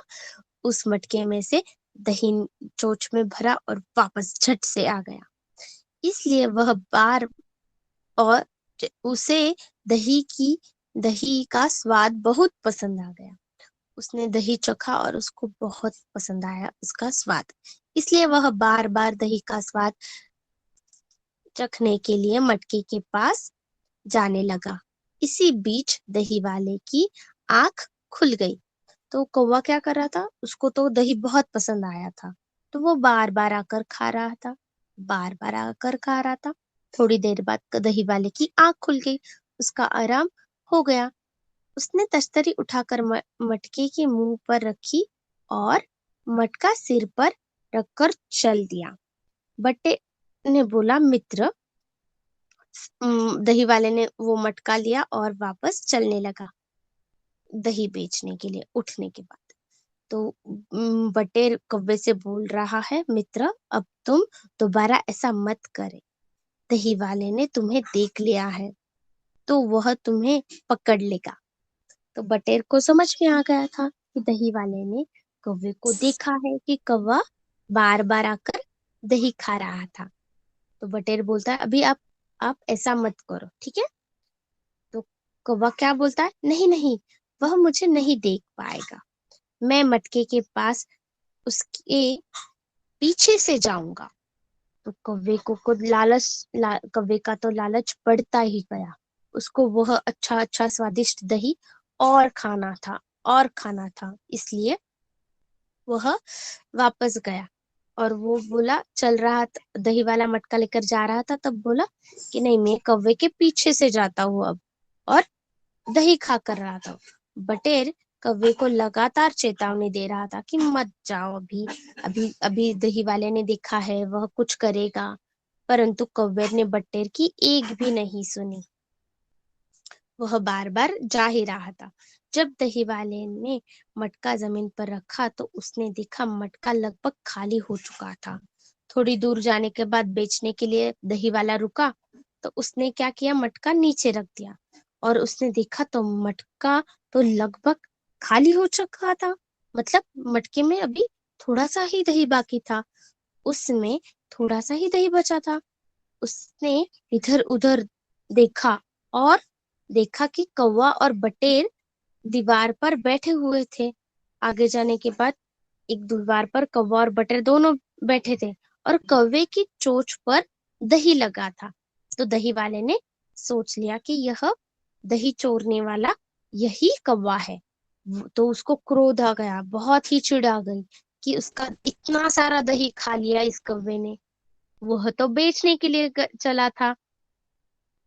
उस मटके में से दही चोंच में भरा और वापस झट से आ गया। इसलिए वह बार और उसे दही का स्वाद बहुत पसंद आ गया। उसने दही चखा और उसको बहुत पसंद आया उसका स्वाद। इसलिए वह बार बार दही का स्वाद चखने के लिए मटके के पास जाने लगा। इसी बीच दही वाले की आंख खुल गई। तो कौवा क्या कर रहा था, उसको तो दही बहुत पसंद आया था, तो वो बार बार आकर खा रहा था, बार बार आकर खा रहा था। थोड़ी देर बाद दही वाले की आंख खुल गई, उसका आराम हो गया। उसने तश्तरी उठाकर मटके के मुंह पर रखी और मटका सिर पर रखकर चल दिया। बट्टे ने बोला, मित्र, दही वाले ने वो मटका लिया और वापस चलने लगा दही बेचने के लिए उठने के बाद। तो बटेर कौवे से बोल रहा है, मित्र अब तुम दोबारा ऐसा मत करे। दही वाले ने तुम्हें देख लिया है तो वह तुम्हें पकड़ लेगा। तो बटेर को समझ में आ गया था कि दही वाले ने कौवे को देखा है कि कौवा बार बार आकर दही खा रहा था। तो बटेर बोलता है, अभी आप ऐसा मत करो, ठीक है। तो कौवा क्या बोलता है, नहीं नहीं, वह मुझे नहीं देख पाएगा, मैं मटके के पास उसके पीछे से जाऊंगा। तो कौवे को खुद कौवे का तो लालच बढ़ता ही गया। उसको वह अच्छा अच्छा स्वादिष्ट दही और खाना था और खाना था, इसलिए वह वापस गया। और वो बोला, चल रहा था दही वाला मटका लेकर जा रहा था, तब बोला कि नहीं, मैं कौवे के पीछे से जाता हूँ अब, और दही खा कर रहा था। बटेर कौवे को लगातार चेतावनी दे रहा था कि मत जाओ, अभी अभी अभी दही वाले ने देखा है, वह कुछ करेगा। परंतु कौवे ने बटेर की एक भी नहीं सुनी, वह बार बार जा ही रहा था। जब दही वाले ने मटका जमीन पर रखा तो उसने देखा मटका लगभग खाली हो चुका था। थोड़ी दूर जाने के बाद बेचने के लिए दही वाला रुका, तो उसने क्या किया, मटका नीचे रख दिया और उसने देखा तो मटका तो लगभग खाली हो चुका था। मतलब मटके में अभी थोड़ा सा ही दही बाकी था, उसमें थोड़ा सा ही दही बचा था। उसने इधर उधर देखा और देखा कि कौवा और बटेर दीवार पर बैठे हुए थे। आगे जाने के बाद एक दीवार पर कौवा और बटेर दोनों बैठे थे और कौवे की चोंच पर दही लगा था। तो दही वाले ने सोच लिया कि यह दही चोरने वाला यही कौवा है। तो उसको क्रोध आ गया, बहुत ही चिढ़ आ गई कि उसका इतना सारा दही खा लिया इस कौवे ने। वह तो बेचने के लिए चला था,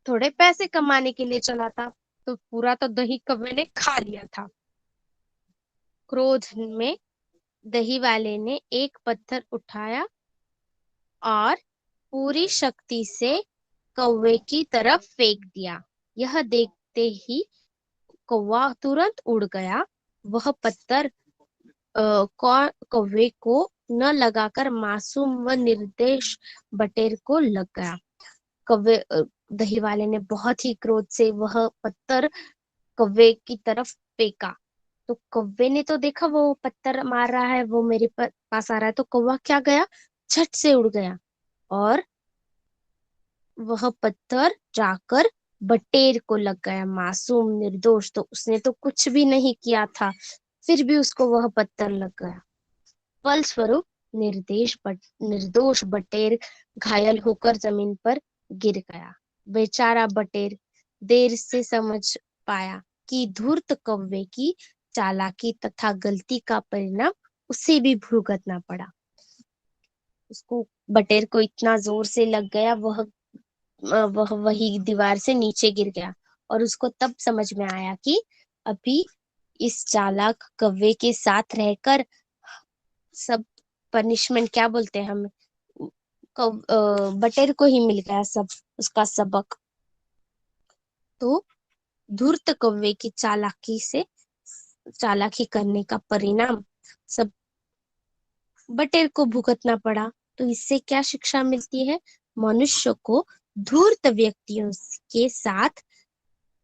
थोड़े पैसे कमाने के लिए चला था, तो पूरा तो दही कौवे ने खा लिया था। क्रोध में दही वाले ने एक पत्थर उठाया और पूरी शक्ति से कौवे की तरफ फेंक दिया। यह देखते ही कौवा तुरंत उड़ गया। वह पत्थर कौवे को न लगाकर मासूम व निर्दोष बटेर को लग गया। दही वाले ने बहुत ही क्रोध से वह पत्थर कौवे की तरफ फेंका। तो कौवे ने तो देखा वो पत्थर मार रहा है, वो मेरे पास आ रहा है, तो कौवा क्या गया, झट से उड़ गया और वह पत्थर जाकर बटेर को लग गया। मासूम निर्दोष, तो उसने तो कुछ भी नहीं किया था, फिर भी उसको वह पत्थर लग गया। फलस्वरूप निर्दोष बटेर घायल होकर जमीन पर गिर गया। बेचारा बटेर देर से समझ पाया कि धूर्त कौवे की चालाकी तथा गलती का परिणाम उसे भी भुगतना पड़ा। उसको बटेर को इतना जोर से लग गया, वह वही दीवार से नीचे गिर गया और उसको तब समझ में आया कि अभी इस चालाक कौवे के साथ रहकर सब पनिशमेंट, क्या बोलते हैं हम, बटेर को ही मिल गया सब, उसका सबक। तो धूर्त कौवे की चालाकी करने का परिणाम सब बटेर को भुगतना पड़ा। तो इससे क्या शिक्षा मिलती है, मनुष्य को धूर्त व्यक्तियों के साथ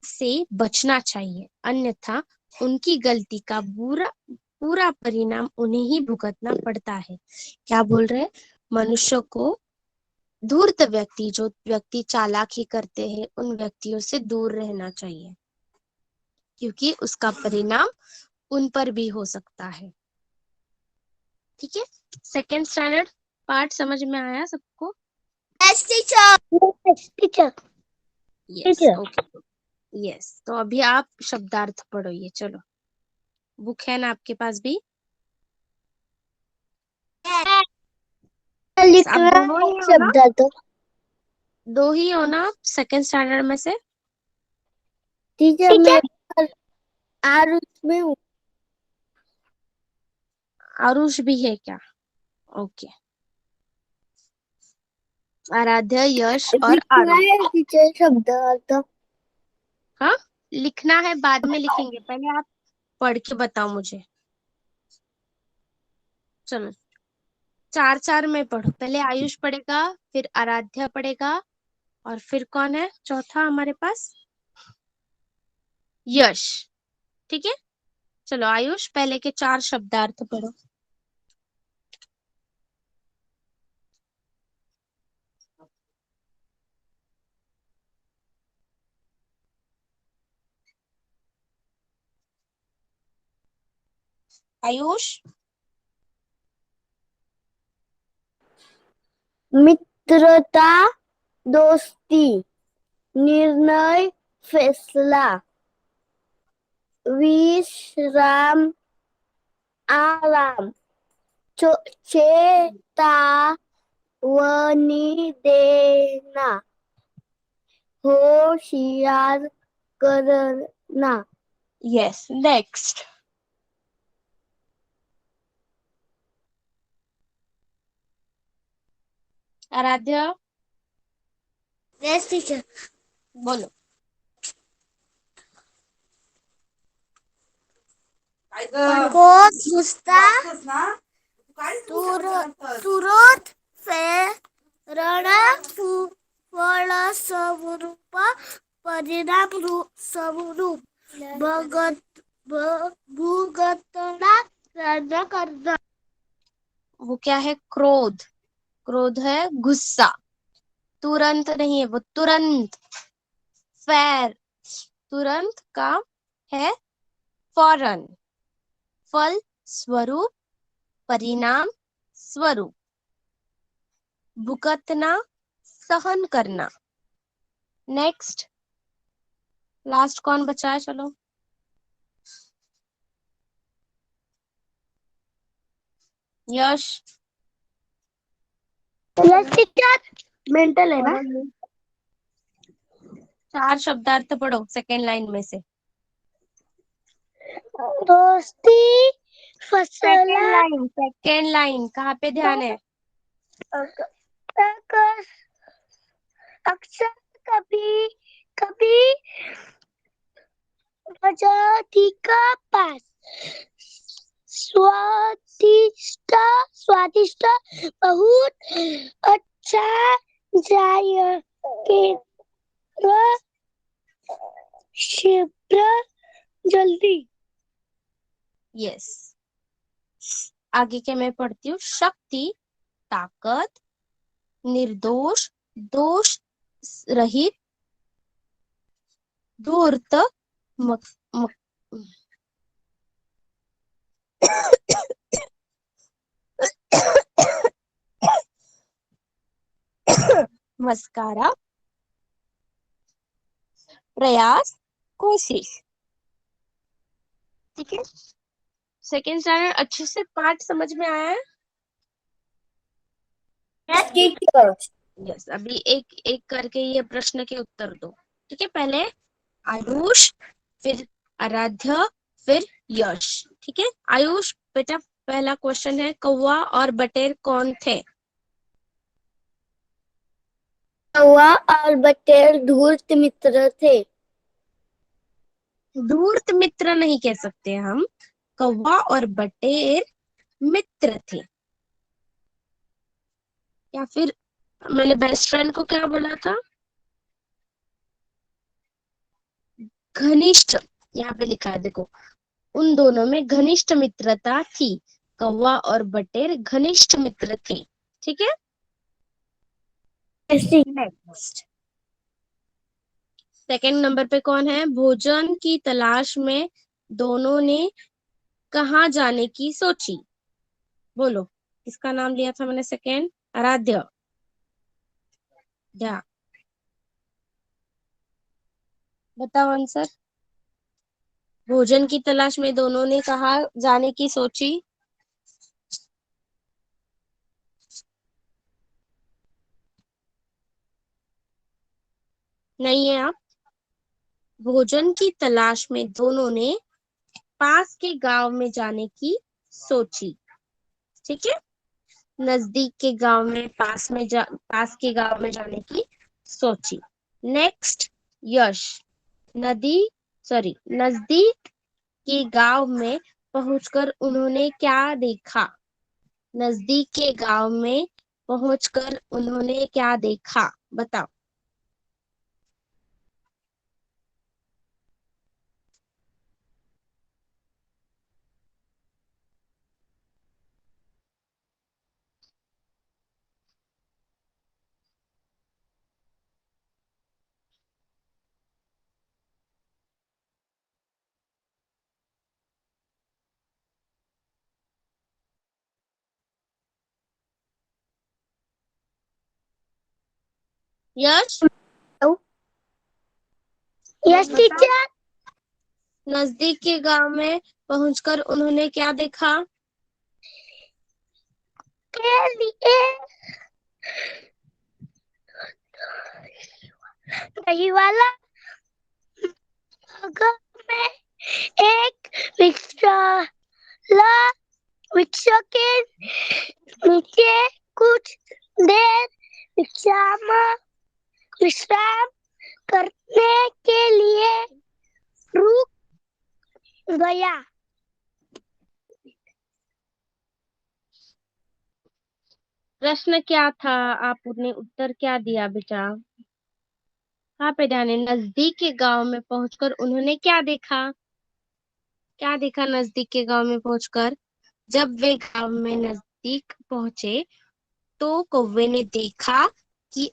से बचना चाहिए, अन्यथा उनकी गलती का पूरा परिणाम उन्हें ही भुगतना पड़ता है। क्या बोल रहे हैं, मनुष्य को धूर्त जो व्यक्ति चालाकी करते हैं उन व्यक्तियों से दूर रहना चाहिए, क्योंकि उसका परिणाम उन पर भी हो सकता है। ठीक है, सेकेंड स्टैंडर्ड पार्ट समझ में आया सबको? Yes, teacher. Yes, teacher. Yes, Teacher. Okay, yes. तो अभी आप शब्दार्थ पढ़ो, ये चलो, बुक है ना आपके पास भी? आप लिखना दोनों है ही हो ना? शब्द तो दो ही हो ना सेकेंड स्टैंडर्ड में से? टीचर मैं आरुष में हूँ। आरुष भी है क्या? ओके। आराध्य, यश और लिखना आरुष। है टीचर शब्द तो हाँ, लिखना है बाद में लिखेंगे, पहले आप पढ़ के बताओ मुझे। चलो चार चार में पढ़ो। पहले आयुष पढ़ेगा, फिर आराध्या पढ़ेगा, और फिर कौन है चौथा हमारे पास? यश। ठीक है, चलो आयुष पहले के चार शब्दार्थ पढ़ो। आयुष। मित्रता, दोस्ती, निर्णय, फैसला, विश्राम, आराम, चेतावनी देना, होशियार करना। Yes, next. Aaradhya yes teacher. बोलो। को गुस्सा, तुरंत प्रेरणा, फल स्वरूप, परिणाम स्वरूप, भुगतना करना। वो क्या है? क्रोध। क्रोध है गुस्सा। तुरंत नहीं है वो, तुरंत। फैर, तुरंत का है फौरन। फल स्वरूप, परिणाम स्वरूप। भुगतना, सहन करना। नेक्स्ट, लास्ट कौन बचा है? चलो यश। Yes teacher. मेंटल है ना। चार शब्दार्थ पढ़ो सेकेंड लाइन में से। दोस्ती, सेकेंड फसला, लाइन, सेकेंड लाइन कहाँ पे ध्यान है? अक्सर, कभी कभी, आजादी का पास, स्वादिष्ट, स्वादिष्ट, बहुत अच्छा, जायकेदार, शीघ्र, जल्दी। यस। आगे के मैं पढ़ती हूँ। शक्ति, ताकत, निर्दोष, दोष रहित, धूर्त, मक, मक, मस्कारा, प्रयास, कोशिश। ठीक है, सेकेंड स्टैंडर्ड अच्छे से पाठ समझ में आया है? यस, अभी एक एक करके ये प्रश्न के उत्तर दो। ठीक है, पहले आयुष, फिर आराध्य, फिर यश। ठीक है, आयुष बेटा पहला क्वेश्चन है, कौवा और बटेर कौन थे? कौवा और बटेर धूर्त मित्र थे। धूर्त मित्र नहीं कह सकते हम, कौवा और बटेर मित्र थे। या फिर मैंने बेस्ट फ्रेंड को क्या बोला था? घनिष्ठ। यहाँ पे लिखा है देखो, उन दोनों में घनिष्ठ मित्रता थी। कौवा और बटेर घनिष्ठ मित्र थे। ठीक है, नेक्स्ट। सेकंड नंबर पे कौन है? भोजन की तलाश में दोनों ने कहाँ जाने की सोची? बोलो, किसका नाम लिया था मैंने सेकंड? आराध्य। क्या बताओ आंसर। भोजन की तलाश में दोनों ने कहाँ जाने की सोची? नहीं है आप? भोजन की तलाश में दोनों ने पास के गांव में जाने की सोची। ठीक है, नजदीक के गांव में, पास के गांव में जाने की सोची। नेक्स्ट, यश। नदी, सॉरी, नजदीक के गांव में पहुंचकर उन्होंने क्या देखा? नजदीक के गांव में पहुंचकर उन्होंने क्या देखा? बताओ। यश, यस बताओ। टीचर। नजदीक के गांव में पहुंचकर उन्होंने क्या देखा? के लिए दही वाला घर में एक रिक्शा के नीचे कुछ देर विश्राम करने के लिए रुक गया। प्रश्न क्या था? आपने उत्तर क्या दिया बेटा? कहाँ पे ध्यान है? नजदीक के गांव में पहुंचकर उन्होंने क्या देखा? क्या देखा नजदीक के गांव में पहुंचकर? जब वे गांव में नजदीक पहुंचे तो कौवे ने देखा कि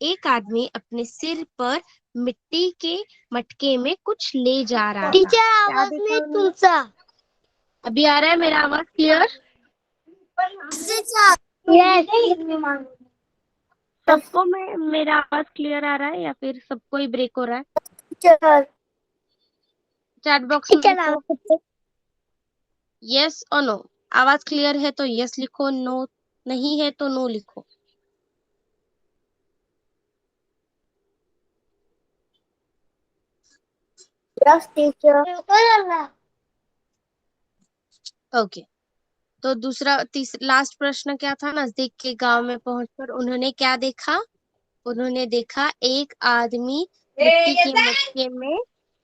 एक आदमी अपने सिर पर मिट्टी के मटके में कुछ ले जा रहा था। टीचर क्या आवाज देखा नहीं उन्होंने? तुमसा। अभी आ रहा है मेरा आवाज क्लियर? यस। सबको मेरा आवाज क्लियर आ रहा है या फिर सबको ही ब्रेक हो रहा है? टीचर चैट बॉक्स में लिखो आवाज यस और नो। आवाज क्लियर है तो यस लिखो, नो नहीं है तो नो लिखो। Yes teacher. ओके, तो लास्ट प्रश्न क्या था? नजदीक के गांव में पहुंचकर उन्होंने क्या देखा? उन्होंने देखा एक आदमी मिट्टी के मटके में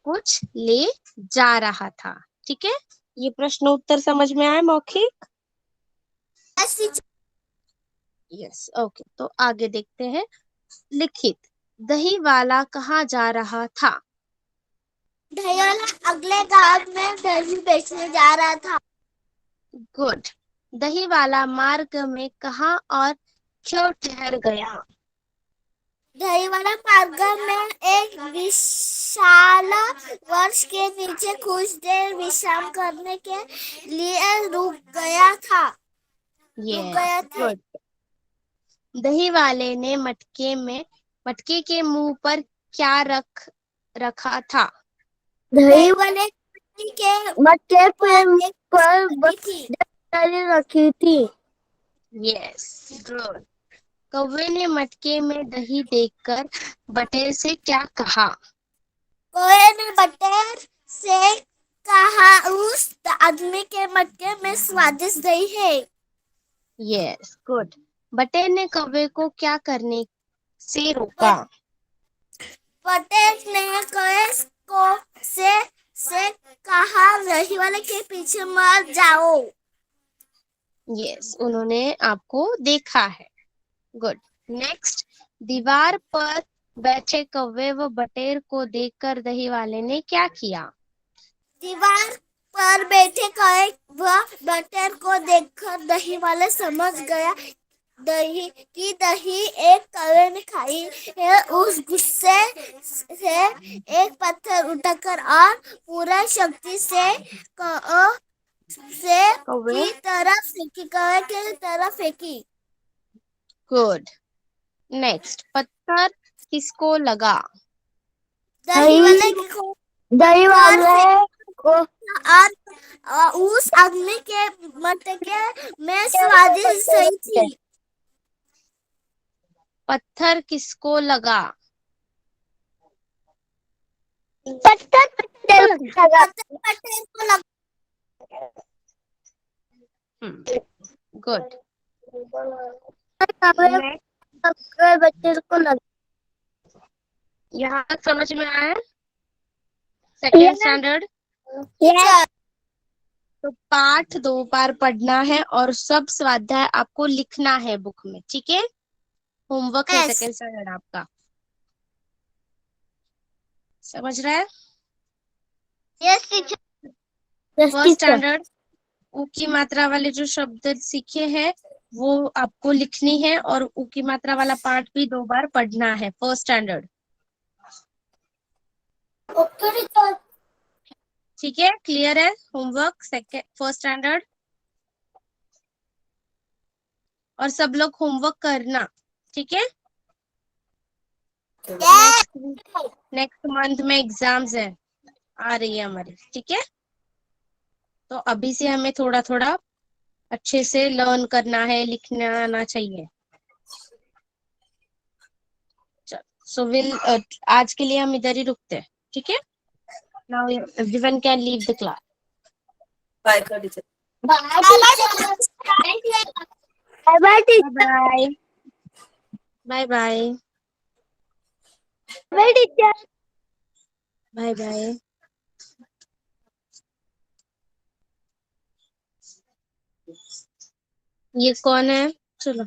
कुछ ले जा रहा था। ठीक है, ये प्रश्न उत्तर समझ में आया मौखिक? Yes, okay. तो आगे देखते हैं। लिखित, दही वाला कहाँ जा रहा था? दही वाला अगले गांव में दही बेचने जा रहा था। गुड। दही वाला मार्ग में कहाँ और क्यों ठहर गया? दही वाला मार्ग में एक विशाल वृक्ष के नीचे कुछ देर विश्राम करने के लिए रुक गया था। गुड। दही वाले ने मटके के मुंह पर क्या रखा था? दही वाले के मटके पर डाली रखी थी। Yes, good. कौवे ने मटके में दही देखकर बटेर से क्या कहा? कौवे ने बटेर से कहा, उस आदमी के मटके में स्वादिष्ट दही है। Yes, good. बटेर ने कौवे को क्या करने से रोका? बटेर ने कौवे को से कहा, दही वाले के पीछे मत जाओ। यस, उन्होंने आपको देखा है। गुड। नेक्स्ट, दीवार पर बैठे कौवे व बटेर को देखकर दही वाले ने क्या किया? दीवार पर बैठे कौवे व बटेर को देखकर दही वाला समझ गया दही एक कौवे ने खाई है। उस गुस्से से एक पत्थर उठाकर और पूरा शक्ति से कौवे कौवे की तरफ फेंकी। गुड। नेक्स्ट, पत्थर किसको लगा? दही वाले को और उस आदमी के मटके में स्वादिष्ट दही थी। पत्थर किसको लगा? पत्थर को लगा। गुड। बच्चे को लगा। यहाँ तक समझ में आया? Second standard. तो पाठ 2 बार पढ़ना है और सब स्वाध्याय आपको लिखना है बुक में, ठीक है। होमवर्क है Yes. सेकेंड स्टैंडर्ड आपका, समझ रहा है। Yes, teacher. Yes, first standard ऊ की मात्रा वाले जो शब्द सीखे हैं वो आपको लिखनी है, और ऊ की मात्रा वाला पाठ भी 2 बार पढ़ना है फर्स्ट स्टैंडर्ड, Okay, teacher. ठीक है। क्लियर है होमवर्क सेकेंड फर्स्ट स्टैंडर्ड। और सब लोग होमवर्क करना, ठीक है। Yes. नेक्स्ट मंथ में एग्जाम्स है, आ रही है हमारी, ठीक है। तो अभी से हमें थोड़ा थोड़ा अच्छे से लर्न करना है, लिखना आना चाहिए। सो विल आज के लिए हम इधर ही रुकते हैं, ठीक है। Now everyone can leave the class. Bye कर दीजिए। Bye, teacher. Bye, teacher. Bye bye bye Bye, teacher. Bye bye. ये कौन है? चलो।